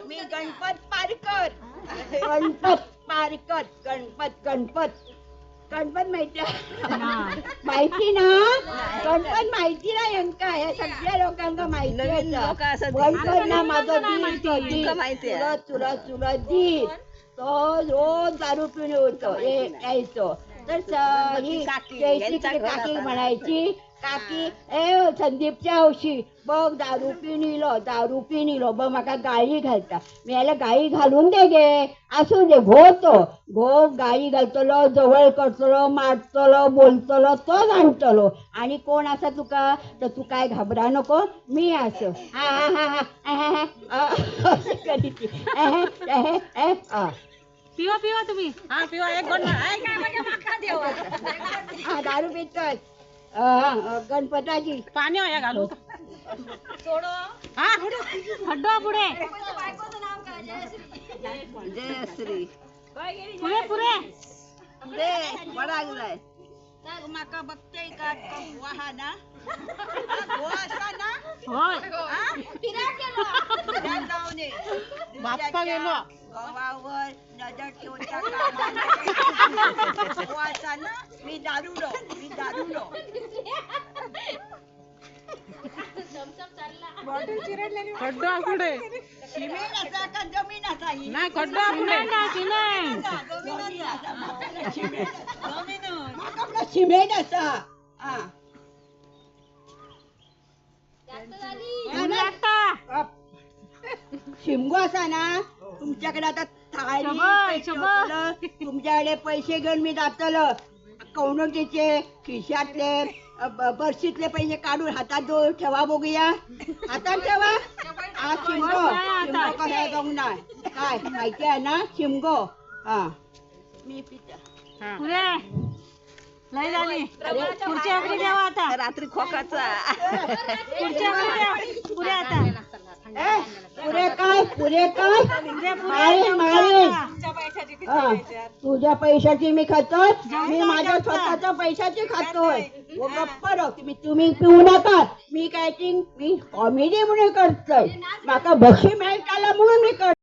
मी गणपत पारकर. गणपत पारकर. गणपत माहिती माहिती ना. गणपत माहिती ना. यांका या सगळ्या लोकांना माहिती गणपत ना. माझा तुला दीर तो रोज दारू पिऊन होतो यायचो. तर ही काकी म्हणायची, काकी ए संदीपच्या हौशी बघ दारू पिनिलो बघ माका गाळी घालता. मी याला गाळी घालून दे गे. असू दे घो गाळी घालतलो, जवळ करतलो, मारतलो, बोलतलो, तो जाणतलो. आणि कोण असा तुका तर तू काय घाबरा नको. मी असं पिवा तुम्ही. हा पिवा एक दारू पितोय. गणपताची पाणी या घालू सोडो. हा हड्डो पुढे जयश्री पुढे पुढे बडा गेलाय. माका बघते का वाहना होय बाप्पा गेलो गव्हावर नजर ठेवता वासाना. मी दारूलो खड्डा पुढे सिमेंट असा का जमीन असा. नाही खड्डा पुढे सिमेंट असा. शिमगो असा ना. तुमच्याकडे आता थाळी तुमच्याकडे पैसे घेऊन मी जातलं. कौनोटीचे खिशातले पर्सीतले पैसे काढून हातात ठेवा. बघूया हातात ठेवा. हा शिमगो कसा जाऊ ना. काय माहिती आहे ना शिमगो. हा मी पिता पुढे लय झाली. पुढच्या वेळी देवा आता रात्री खोकाचा. पुढच्या वेळी पुढे आता पुरे काय तुझ्या पैशाची मी खातोय. मी माझ्या स्वतःच्या पैशाची खातोय. गप्प तुम्ही पिऊ नका. मी काय मी कॉमेडी म्हणून करतोय. माका बक्षी मिळाला म्हणून मी करतो.